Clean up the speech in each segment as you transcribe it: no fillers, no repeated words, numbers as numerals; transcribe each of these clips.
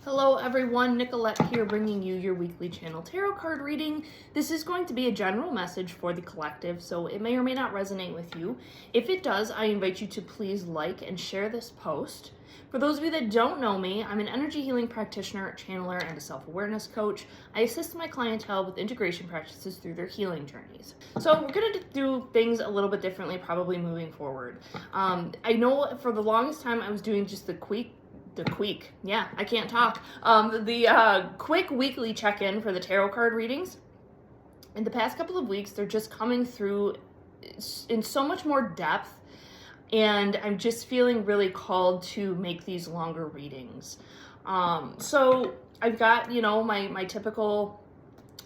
Hello everyone, Nicolette here bringing you your weekly channel tarot card reading. This is going to be a general message for the collective, so it may or may not resonate with you. If it does, I invite you to please like and share this post. For those of you that don't know me, I'm an energy healing practitioner, channeler, and a self-awareness coach. I assist my clientele with integration practices through their healing journeys. So we're going to do things a little bit differently, probably moving forward. I know for the longest time I was doing just the quick weekly check-in for the tarot card readings. In the past couple of weeks, they're just coming through in so much more depth, and I'm just feeling really called to make these longer readings. So I've got, my typical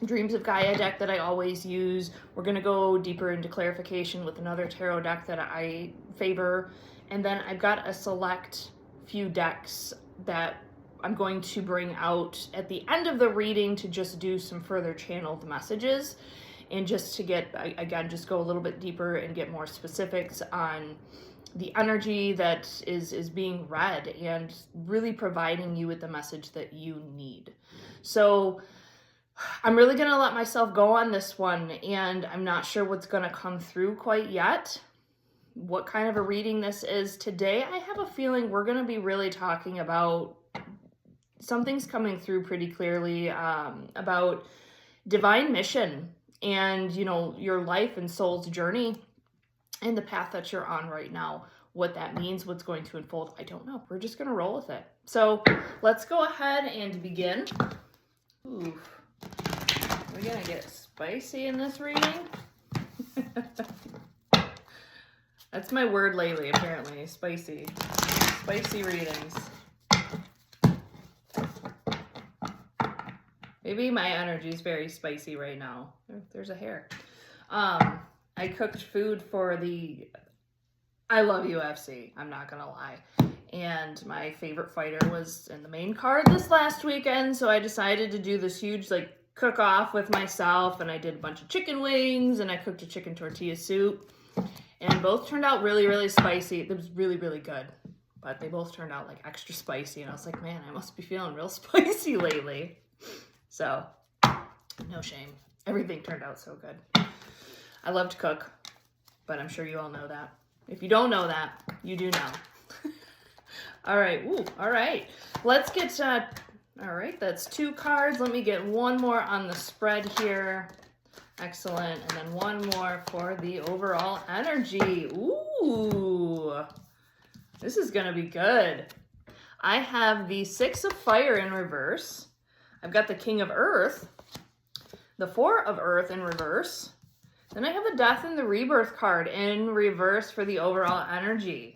Dreams of Gaia deck that I always use. We're going to go deeper into clarification with another tarot deck that I favor, and then I've got a select few decks that I'm going to bring out at the end of the reading to just do some further channeled messages and just to get, again, just go a little bit deeper and get more specifics on the energy that is being read and really providing you with the message that you need. So I'm really going to let myself go on this one, and I'm not sure what's going to come through quite yet. What kind of a reading this is today, I have a feeling we're going to be really talking about something's coming through pretty clearly about divine mission and, your life and soul's journey and the path that you're on right now. What that means, what's going to unfold, I don't know. We're just going to roll with it. So let's go ahead and begin. Ooh, we're going to get spicy in this reading. That's my word lately, apparently. Spicy. Spicy readings. Maybe my energy is very spicy right now. There's a hair. I cooked food for I love UFC, I'm not gonna lie. And my favorite fighter was in the main card this last weekend, so I decided to do this huge, cook-off with myself, and I did a bunch of chicken wings, and I cooked a chicken tortilla soup. And both turned out really, really spicy. It was really, really good. But they both turned out extra spicy. And I was like, man, I must be feeling real spicy lately. So, no shame. Everything turned out so good. I love to cook, but I'm sure you all know that. If you don't know that, you do know. All right. Ooh, all right. Let's get, all right, that's 2 cards. Let me get one more on the spread here. Excellent. And then one more for the overall energy. Ooh, this is going to be good. I have the 6 of Fire in reverse. I've got the King of Earth, the 4 of Earth in reverse. Then I have the Death and the Rebirth card in reverse for the overall energy.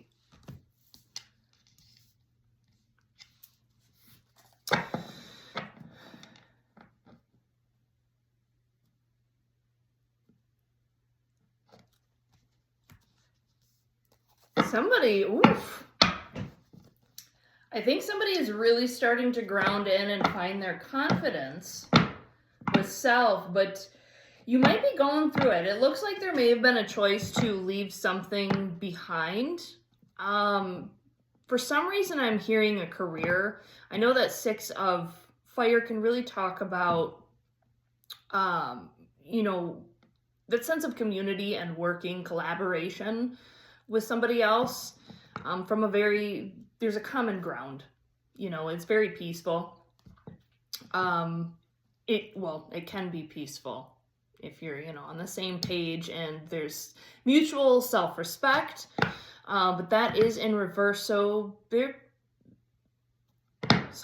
I think somebody is really starting to ground in and find their confidence with self, but you might be going through it. It looks like there may have been a choice to leave something behind. For some reason, I'm hearing a career. I know that 6 of Fire can really talk about, that sense of community and working collaboration with somebody else. There's a common ground, it's very peaceful. It can be peaceful if you're, on the same page and there's mutual self-respect, but that is in reverse. So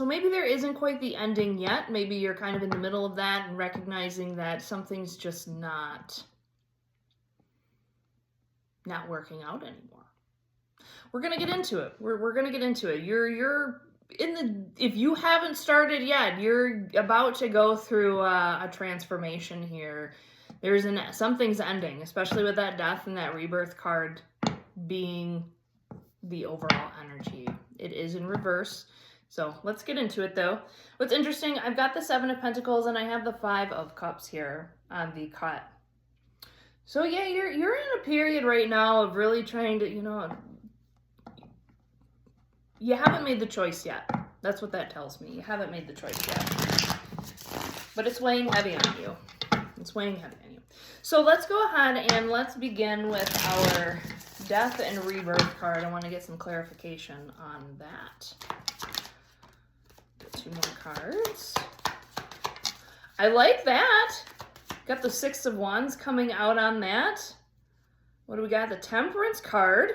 maybe there isn't quite the ending yet. Maybe you're kind of in the middle of that and recognizing that something's just not working out anymore. We're going to get into it. We're going to get into it. If you haven't started yet, you're about to go through a transformation here. Something's ending, especially with that Death and that Rebirth card being the overall energy. It is in reverse. So let's get into it though. What's interesting, I've got the 7 of Pentacles and I have the 5 of Cups here on the cut. So yeah, you're in a period right now of really trying to, you haven't made the choice yet. That's what that tells me. You haven't made the choice yet. But it's weighing heavy on you. It's weighing heavy on you. So let's go ahead and let's begin with our death and rebirth card. I want to get some clarification on that. Get 2 more cards. I like that. Got the 6 of Wands coming out on that. What do we got? The Temperance card.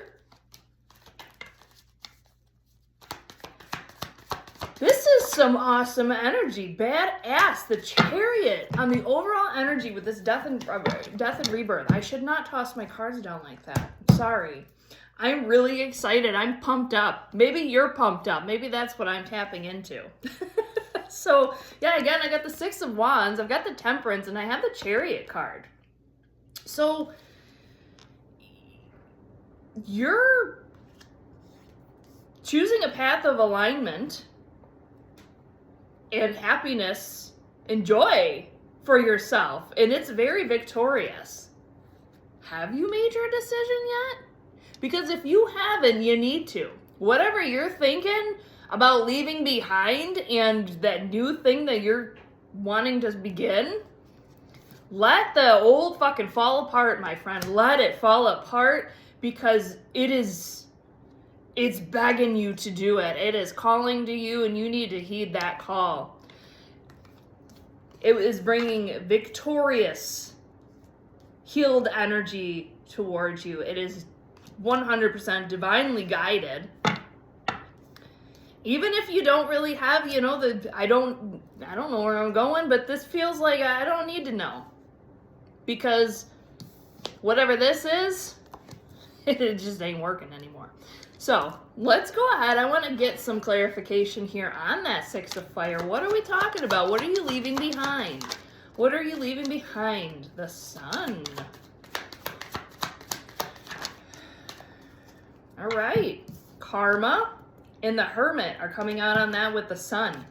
This is some awesome energy. Badass. The Chariot on the overall energy with this death and rebirth. I should not toss my cards down like that. Sorry. I'm really excited. I'm pumped up. Maybe you're pumped up. Maybe that's what I'm tapping into. So, yeah, again, I got the 6 of Wands. I've got the Temperance, and I have the Chariot card. So, you're choosing a path of alignment and happiness and joy for yourself, and it's very victorious. Have you made your decision yet? Because if you haven't, you need to. Whatever you're thinking about leaving behind and that new thing that you're wanting to begin, let the old fucking fall apart, my friend. Let it fall apart, because it's begging you to do it. It is calling to you, and you need to heed that call. It is bringing victorious, healed energy towards you. It is 100% divinely guided. Even if you don't really have, I don't know where I'm going, but this feels like I don't need to know. Because whatever this is, it just ain't working anymore. So let's go ahead. I want to get some clarification here on that 6 of Fire. What are we talking about? What are you leaving behind? What are you leaving behind? The Sun. All right. Karma and the Hermit are coming out on that with the Sun.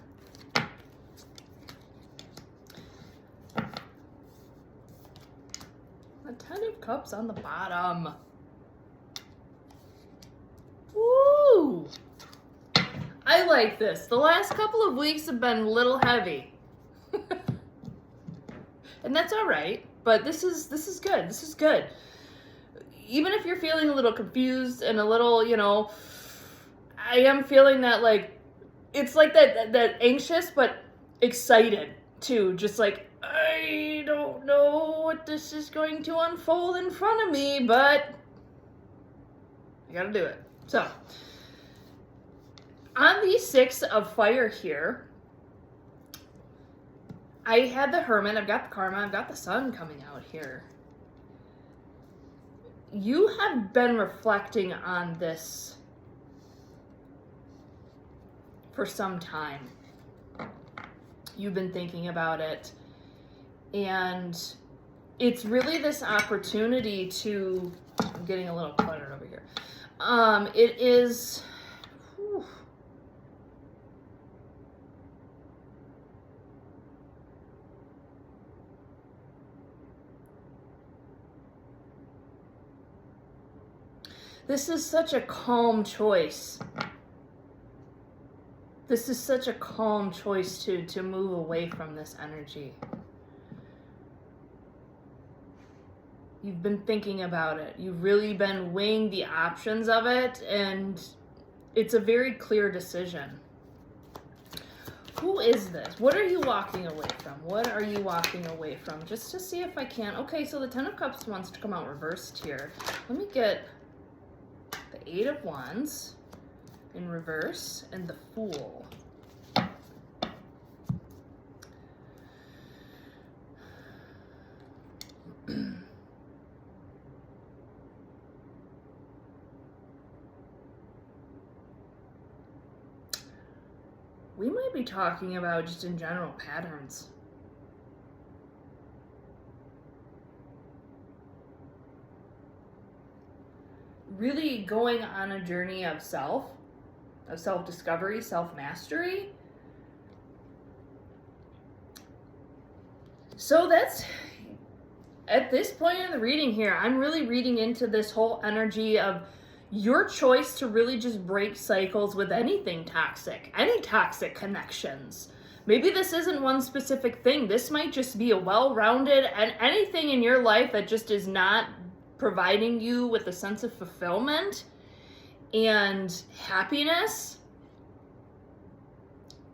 The 10 of Cups on the bottom. Woo! I like this. The last couple of weeks have been a little heavy. And that's all right, but this is good. This is good. Even if you're feeling a little confused and a little, I am feeling that, like, it's like that anxious but excited too. Just like, I don't know what this is going to unfold in front of me, but I gotta do it. So, on the 6 of Fire here, I had the Hermit, I've got the Karma, I've got the Sun coming out here. You have been reflecting on this for some time. You've been thinking about it, and it's really this opportunity to, I'm getting a little cluttered over here. It is, whew. This is such a calm choice. This is such a calm choice to move away from this energy. You've been thinking about it. You've really been weighing the options of it, and it's a very clear decision. Who is this? What are you walking away from? What are you walking away from? Just to see if I can. Okay, so the 10 of Cups wants to come out reversed here. Let me get the 8 of Wands in reverse and the Fool. We might be talking about just in general patterns. Really going on a journey of self-discovery, self-mastery. So that's, at this point in the reading here, I'm really reading into this whole energy of your choice to really just break cycles with anything toxic, any toxic connections. Maybe this isn't one specific thing. This might just be a well-rounded, and anything in your life that just is not providing you with a sense of fulfillment and happiness.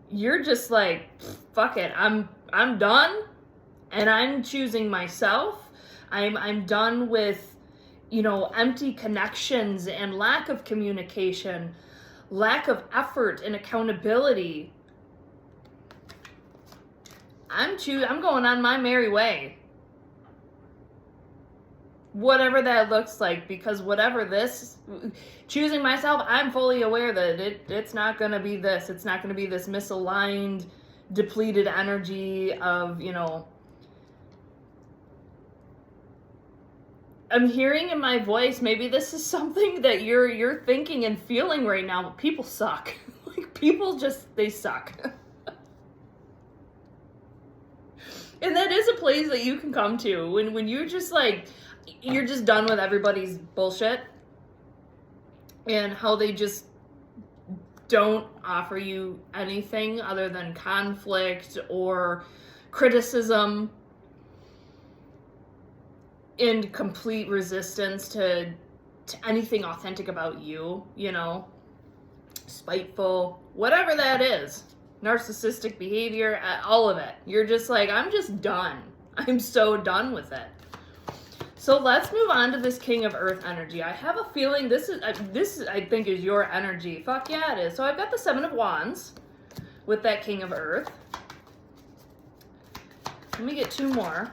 You're just like, fuck it, I'm done, and I'm choosing myself. I'm done with, empty connections and lack of communication, lack of effort and accountability. I'm going on my merry way. Whatever that looks like, because choosing myself, I'm fully aware that it's not going to be this. It's not going to be this misaligned, depleted energy of, I'm hearing in my voice, maybe this is something that you're thinking and feeling right now, but people suck. Like, people they suck. And that is a place that you can come to when you're just you're just done with everybody's bullshit and how they just don't offer you anything other than conflict or criticism and complete resistance to anything authentic about you, spiteful, whatever that is, narcissistic behavior, all of it. You're just like, I'm just done. I'm so done with it. So let's move on to this King of Earth energy. I have a feeling this I think is your energy. Fuck yeah, it is. So I've got the Seven of Wands with that King of Earth. Let me get two more.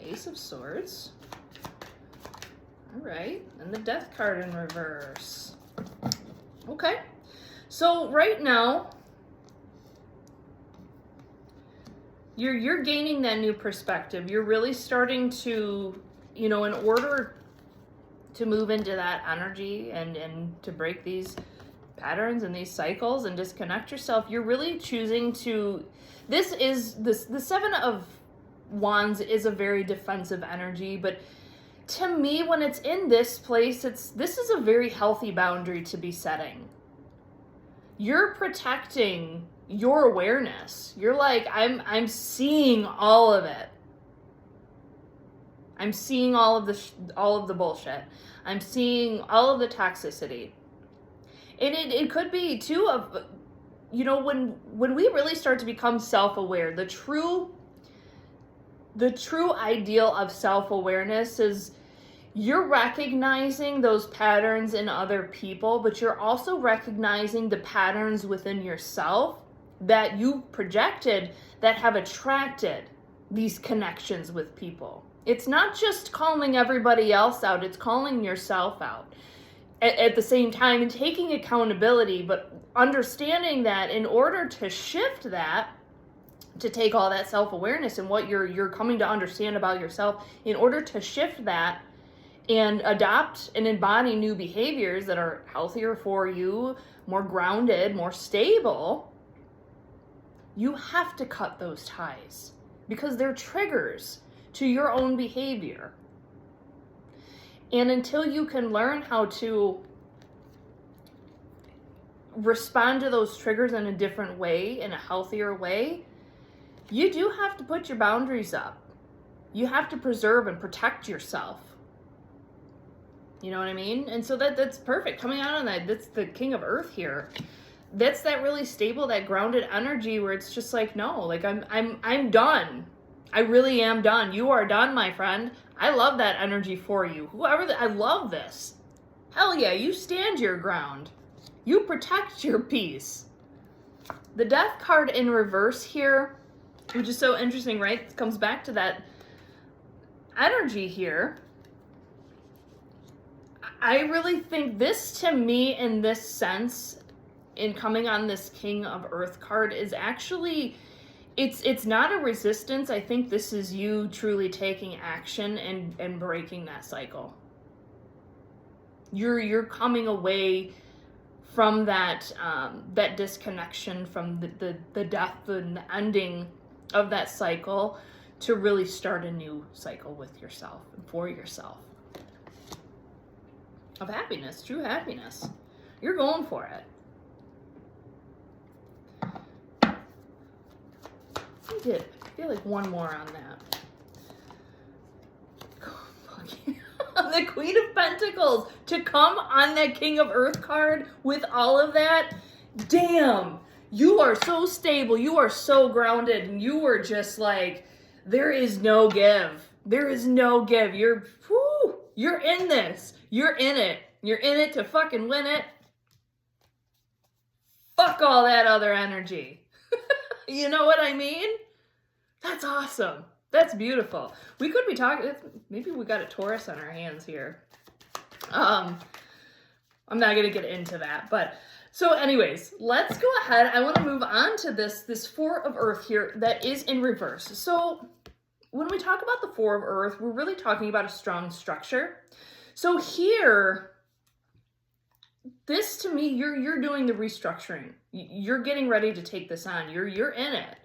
Ace of Swords. All right, and the Death card in reverse. Okay, so right now, you're gaining that new perspective. You're really starting to, in order to move into that energy and to break these patterns and these cycles and disconnect yourself, you're really choosing to, the Seven of Wands is a very defensive energy, but to me, when it's in this place, this is a very healthy boundary to be setting. You're protecting your awareness. You're like, I'm seeing all of it. I'm seeing all of the bullshit. I'm seeing all of the toxicity. And it could be too of, when we really start to become self-aware, the true ideal of self-awareness is you're recognizing those patterns in other people, but you're also recognizing the patterns within yourself that you projected that have attracted these connections with people. It's not just calling everybody else out, it's calling yourself out at the same time and taking accountability, but understanding that in order to shift that, to take all that self-awareness and what you're coming to understand about yourself, in order to shift that and adopt and embody new behaviors that are healthier for you, more grounded, more stable, you have to cut those ties because they're triggers to your own behavior. And until you can learn how to respond to those triggers in a different way, in a healthier way, you do have to put your boundaries up. You have to preserve and protect yourself. You know what I mean? And so that's perfect. Coming out on that's the King of Earth here. That's that really stable, that grounded energy where it's just like, no, like I'm done. I really am done. You are done, my friend. I love that energy for you. I love this. Hell yeah, you stand your ground. You protect your peace. The Death card in reverse here, which is so interesting, right? It comes back to that energy here. I really think this, to me, in this sense, in coming on this King of Earth card, is actually, it's not a resistance. I think this is you truly taking action and breaking that cycle. You're coming away from that disconnection, from the death and the ending of that cycle, to really start a new cycle with yourself and for yourself. Of happiness, true happiness. You're going for it. I feel like one more on that. The Queen of Pentacles to come on that King of Earth card with all of that. Damn, you are so stable. You are so grounded. And you were just like, there is no give. There is no give. You're in this. You're in it. You're in it to fucking win it. Fuck all that other energy. You know what I mean? That's awesome. That's beautiful. We could be talking, maybe we got a Taurus on our hands here. I'm not going to get into that, but so anyways, let's go ahead. I want to move on to this Four of Earth here that is in reverse. So when we talk about the Four of Earth, we're really talking about a strong structure. So here, this to me, you're doing the restructuring. You're getting ready to take this on. You're in it.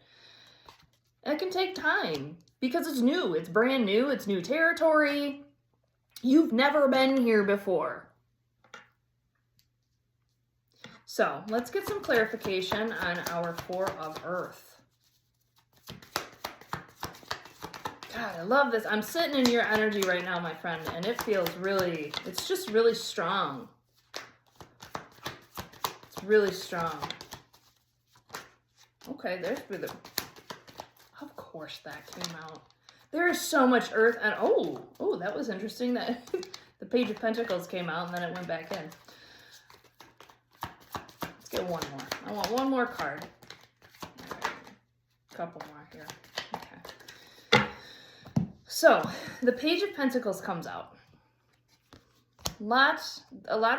It can take time because it's new. It's brand new. It's new territory. You've never been here before. So let's get some clarification on our Four of Earth. God, I love this. I'm sitting in your energy right now, my friend, and it feels really, it's just really strong. It's really strong. Okay, there's the, of course that came out. There is so much earth, and oh, that was interesting that the Page of Pentacles came out and then it went back in. Let's get one more. I want one more card. All right. A couple more here. Okay. So, the Page of Pentacles comes out. A lot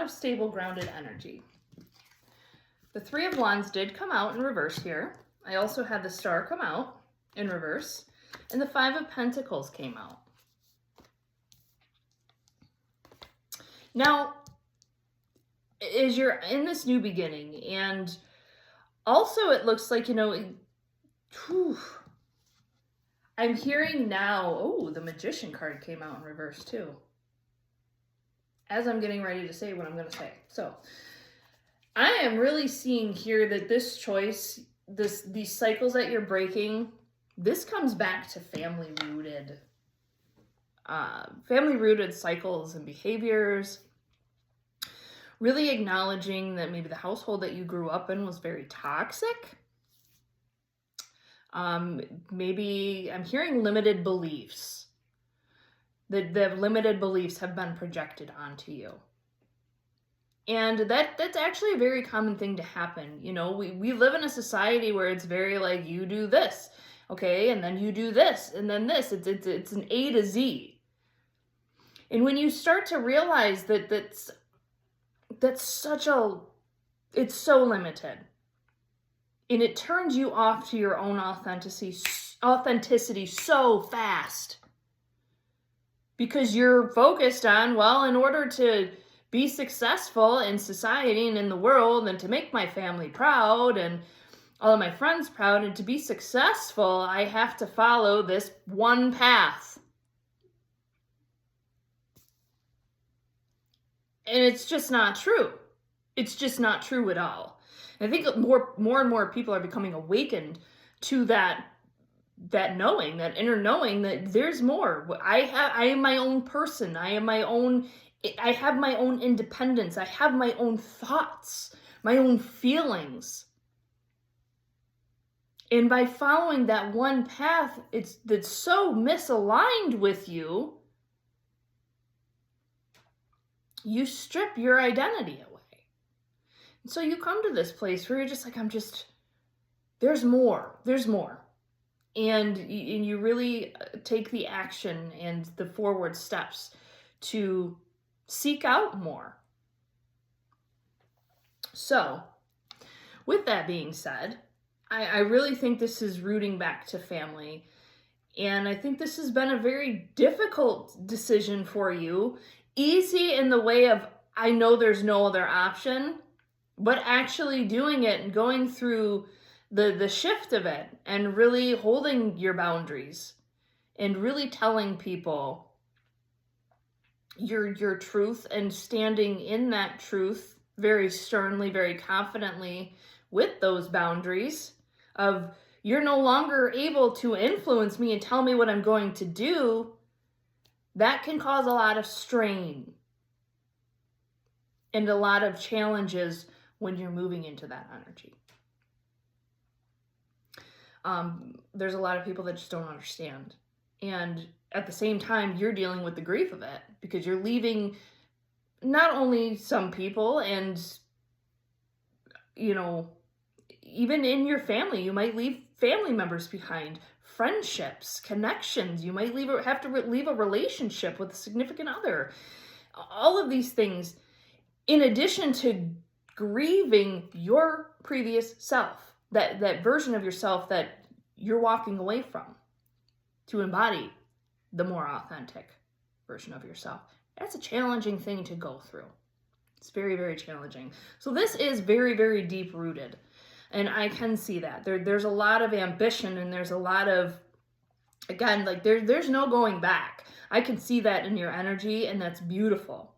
of stable, grounded energy. The Three of Wands did come out in reverse here. I also had the Star come out in reverse. And the Five of Pentacles came out. Now, as you're in this new beginning, and also it looks like, you know, I'm hearing now, the Magician card came out in reverse too. As I'm getting ready to say what I'm going to say. So, I am really seeing here that this choice, these cycles that you're breaking, this comes back to family-rooted cycles and behaviors. Really acknowledging that maybe the household that you grew up in was very toxic. Maybe I'm hearing limited beliefs. The limited beliefs have been projected onto you. And that's actually a very common thing to happen. You know, we live in a society where it's very like, you do this. Okay, and then you do this, and then this. It's an A to Z. And when you start to realize that it's so limited, and it turns you off to your own authenticity so fast, because you're focused on, well, in order to be successful in society and in the world, and to make my family proud, and all of my friends proud, and to be successful, I have to follow this one path. And it's just not true. It's just not true at all. And I think more and more people are becoming awakened to that knowing, that inner knowing that there's more. I am my own person. I have my own independence. I have my own thoughts, my own feelings. And by following that one path, that's so misaligned with you, you strip your identity away. And so you come to this place where you're just like, there's more. And you really take the action and the forward steps to seek out more. So, with that being said, I really think this is rooting back to family. And I think this has been a very difficult decision for you. Easy in the way of, I know there's no other option, but actually doing it and going through the shift of it and really holding your boundaries and really telling people your truth and standing in that truth very sternly, very confidently with those boundaries of you're no longer able to influence me and tell me what I'm going to do, that can cause a lot of strain and a lot of challenges when you're moving into that energy. There's a lot of people that just don't understand. And at the same time, you're dealing with the grief of it because you're leaving not only some people and, you know, even in your family, you might leave family members behind, friendships, connections. You might have to leave a relationship with a significant other. All of these things, in addition to grieving your previous self, that version of yourself that you're walking away from to embody the more authentic version of yourself. That's a challenging thing to go through. It's very, very challenging. So this is very, very deep rooted. And I can see that. There's a lot of ambition and there's a lot of, again, like there's no going back. I can see that in your energy, and that's beautiful.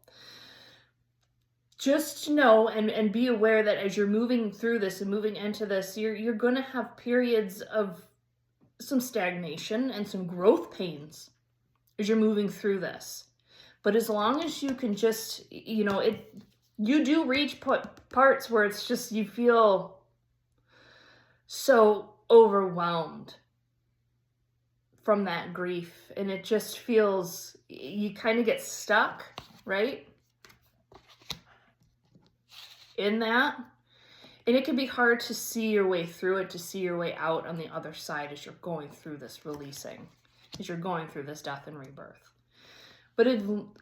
Just know and be aware that as you're moving through this and moving into this, you're going to have periods of some stagnation and some growth pains as you're moving through this. But as long as you can just, you do reach parts where it's just, you feel so overwhelmed from that grief, and it just feels, you kind of get stuck, right? In that. And it can be hard to see your way through it, to see your way out on the other side as you're going through this releasing, as you're going through this death and rebirth. But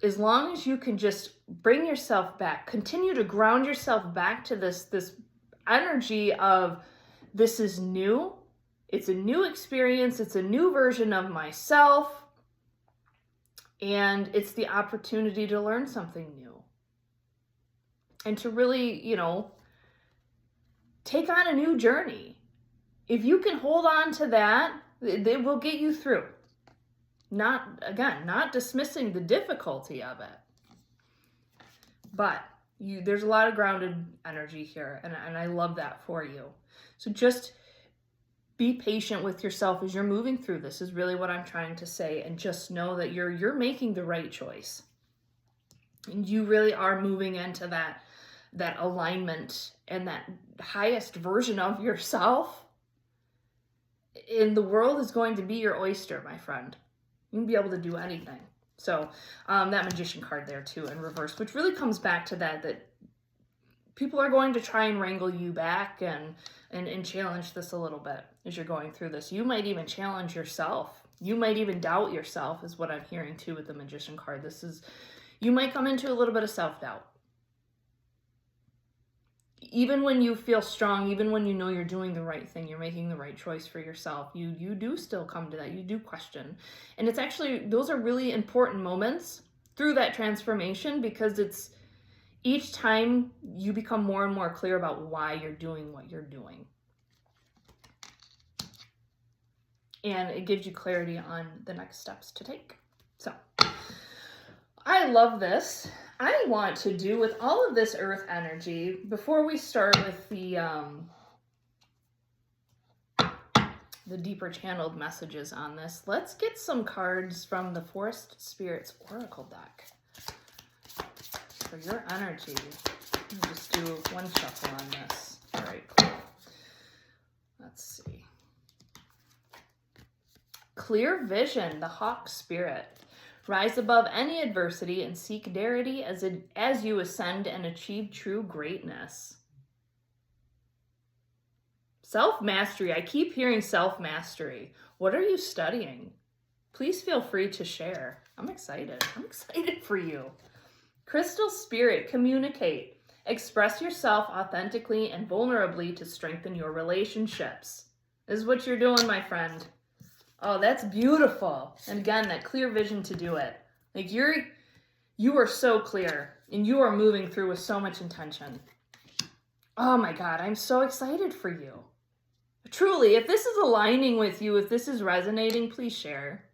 as long as you can just bring yourself back, continue to ground yourself back to this energy of, this is new, it's a new experience, it's a new version of myself, and it's the opportunity to learn something new. And to really, take on a new journey. If you can hold on to that, it will get you through. Not dismissing the difficulty of it. But there's a lot of grounded energy here, and I love that for you. So just be patient with yourself as you're moving through this, is really what I'm trying to say, and just know that you're making the right choice. And you really are moving into that alignment and that highest version of yourself. And the world is going to be your oyster, my friend. You'll be able to do anything. So that Magician card there too in reverse, which really comes back to that people are going to try and wrangle you back and challenge this a little bit as you're going through this. You might even challenge yourself. You might even doubt yourself, is what I'm hearing too with the Magician card. You might come into a little bit of self-doubt. Even when you feel strong, even when you know you're doing the right thing, you're making the right choice for yourself, you do still come to that. You do question. And it's actually, those are really important moments through that transformation, because it's each time you become more and more clear about why you're doing what you're doing. And it gives you clarity on the next steps to take. So I love this. I want to do with all of this earth energy, before we start with the deeper channeled messages on this, let's get some cards from the Forest Spirits Oracle deck for your energy. I'll just do one shuffle on this. All right, cool. Let's see. Clear vision, the Hawk Spirit. Rise above any adversity and seek darity as you ascend and achieve true greatness. Self-mastery. I keep hearing self-mastery. What are you studying? Please feel free to share. I'm excited. I'm excited for you. Crystal Spirit. Communicate. Express yourself authentically and vulnerably to strengthen your relationships. This is what you're doing, my friend. Oh, that's beautiful. And again, that clear vision to do it. Like you are so clear, and you are moving through with so much intention. Oh my God, I'm so excited for you. Truly, if this is aligning with you, if this is resonating, please share.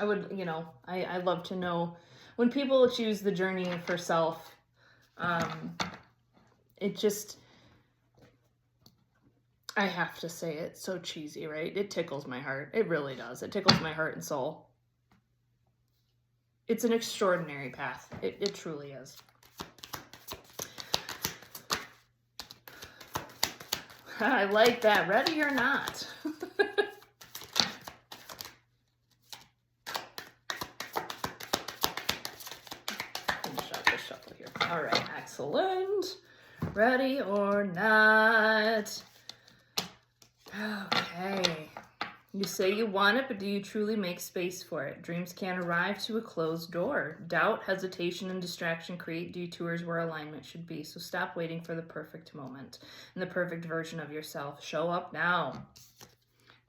I would, you know, I love to know when people choose the journey for self. It just, I have to say it, so cheesy, right? It tickles my heart. It really does. It tickles my heart and soul. It's an extraordinary path. It truly is. I like that. Ready or not. Shuffle here. All right, excellent. Ready or not. Okay. You say you want it, but do you truly make space for it? Dreams can't arrive to a closed door. Doubt, hesitation, and distraction create detours where alignment should be. So stop waiting for the perfect moment and the perfect version of yourself. Show up now.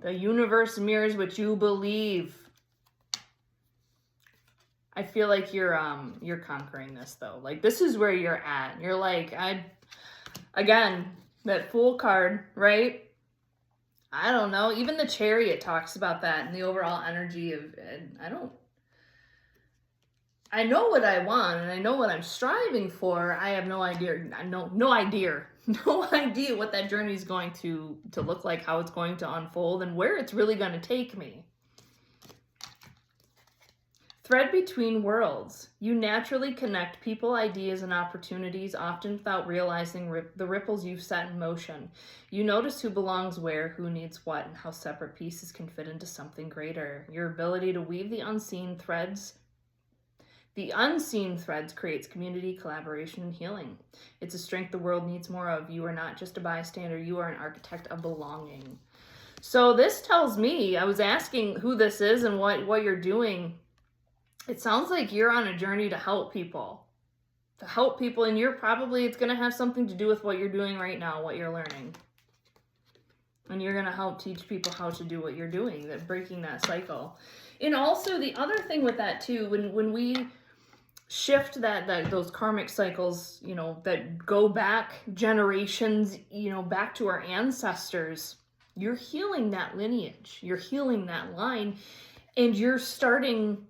The universe mirrors what you believe. I feel like you're conquering this though. Like this is where you're at. You're like, again, that Fool card, right? I don't know. Even the Chariot talks about that and the overall energy of, I know what I want and I know what I'm striving for. I have no idea. No idea what that journey is going to look like, how it's going to unfold, and where it's really going to take me. Thread between worlds. You naturally connect people, ideas, and opportunities, often without realizing the ripples you've set in motion. You notice who belongs where, who needs what, and how separate pieces can fit into something greater. Your ability to weave the unseen threads creates community, collaboration, and healing. It's a strength the world needs more of. You are not just a bystander, you are an architect of belonging. So this tells me, I was asking who this is and what you're doing. It sounds like you're on a journey to help people. And it's going to have something to do with what you're doing right now, what you're learning. And you're going to help teach people how to do what you're doing, that breaking that cycle. And also the other thing with that too, when we shift those karmic cycles, you know, that go back generations, you know, back to our ancestors, you're healing that lineage, you're healing that line, and you're starting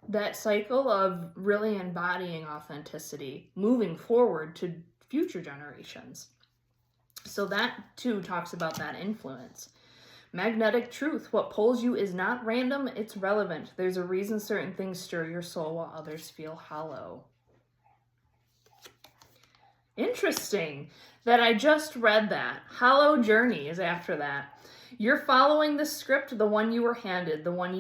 that cycle of really embodying authenticity, moving forward to future generations. So that too talks about that influence. Magnetic truth. What pulls you is not random, it's relevant. There's a reason certain things stir your soul while others feel hollow. Interesting that I just read that. Hollow journey is after that. You're following the script, the one you were handed, the one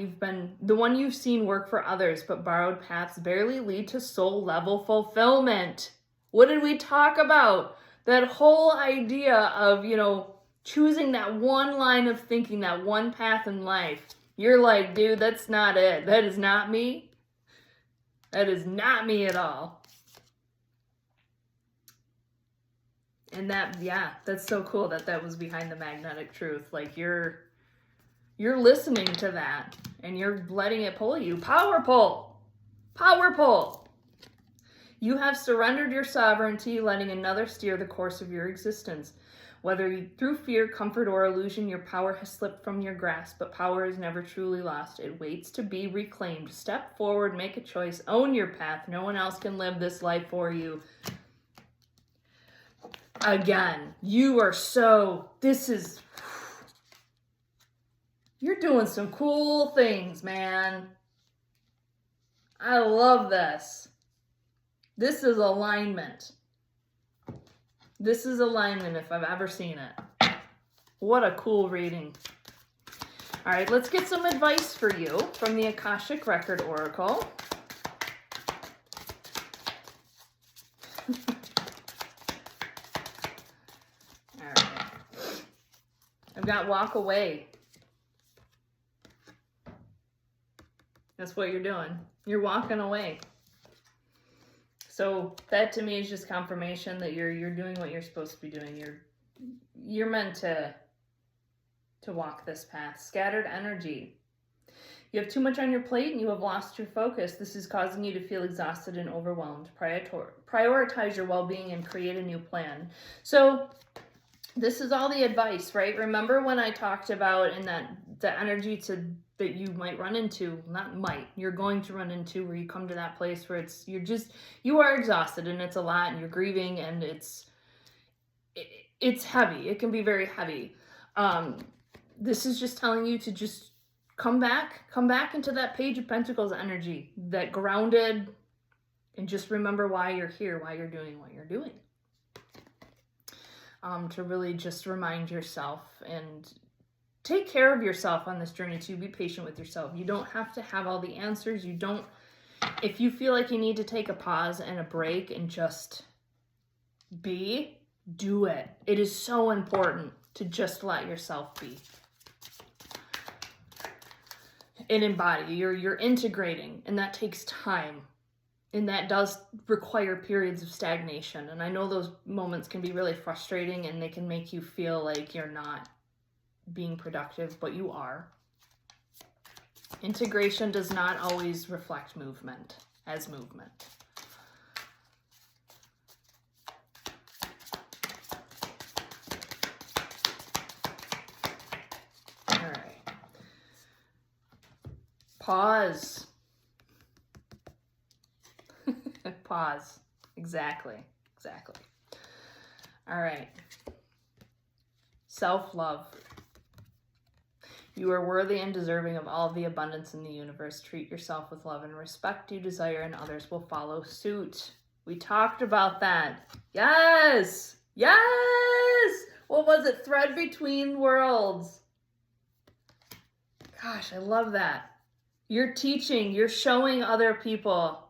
you've seen work for others, but borrowed paths barely lead to soul level fulfillment. What did we talk about? That whole idea of, you know, choosing that one line of thinking, that one path in life. You're like, dude, that's not it. That is not me. That is not me at all. And that's so cool that was behind the magnetic truth. Like you're listening to that and you're letting it pull you. Power pull. Power pull. You have surrendered your sovereignty, letting another steer the course of your existence. Whether through fear, comfort, or illusion, your power has slipped from your grasp, but power is never truly lost. It waits to be reclaimed. Step forward, make a choice, own your path. No one else can live this life for you. Again, you're doing some cool things, man. I love this. This is alignment. This is alignment if I've ever seen it. What a cool reading. All right, let's get some advice for you from the Akashic Record Oracle. All right. I've got walk away. That's what you're doing. You're walking away. So that to me is just confirmation that you're doing what you're supposed to be doing. You're meant to walk this path. Scattered energy. You have too much on your plate and you have lost your focus. This is causing you to feel exhausted and overwhelmed. Prioritize your well-being and create a new plan. So this is all the advice, right? Remember when I talked about in the energy that you might run into, not might, you're going to run into, where you come to that place where you are exhausted and it's a lot and you're grieving and it's heavy. It can be very heavy. This is just telling you to just come back into that Page of Pentacles energy, that grounded, and just remember why you're here, why you're doing what you're doing. To really just remind yourself and take care of yourself on this journey too. Be patient with yourself. You don't have to have all the answers. If you feel like you need to take a pause and a break and just do it. It is so important to just let yourself be. And embody. You're integrating, and that takes time. And that does require periods of stagnation. And I know those moments can be really frustrating, and they can make you feel like you're not being productive, but you are. Integration does not always reflect movement as movement. All right. Pause. Pause. Exactly. All right. Self-love. You are worthy and deserving of all the abundance in the universe. Treat yourself with love and respect you desire, and others will follow suit. We talked about that. Yes! What was it? Thread between worlds. Gosh, I love that. You're teaching, you're showing other people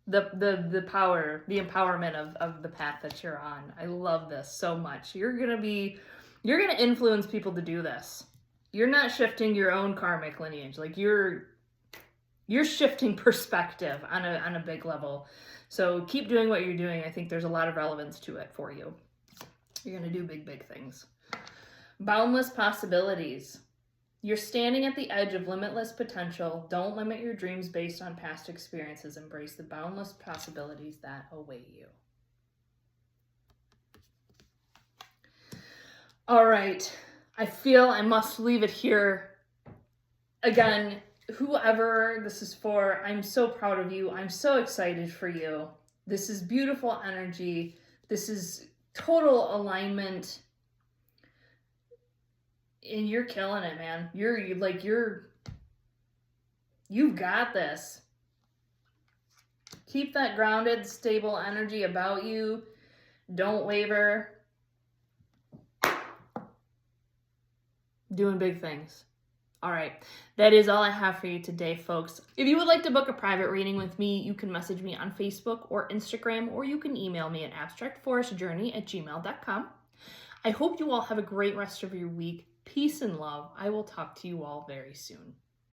the power, the empowerment of the path that you're on. I love this so much. You're gonna influence people to do this. You're not shifting your own karmic lineage. Like you're shifting perspective on a big level. So keep doing what you're doing. I think there's a lot of relevance to it for you. You're gonna do big things. Boundless possibilities. You're standing at the edge of limitless potential. Don't limit your dreams based on past experiences. Embrace the boundless possibilities that await you. All right. I feel I must leave it here. Again, whoever this is for, I'm so proud of you. I'm so excited for you. This is beautiful energy. This is total alignment. And you're killing it, man. You've got this. Keep that grounded, stable energy about you. Don't waver. Doing big things. All right. That is all I have for you today, folks. If you would like to book a private reading with me, you can message me on Facebook or Instagram, or you can email me at abstractforestjourney@gmail.com. I hope you all have a great rest of your week. Peace and love. I will talk to you all very soon.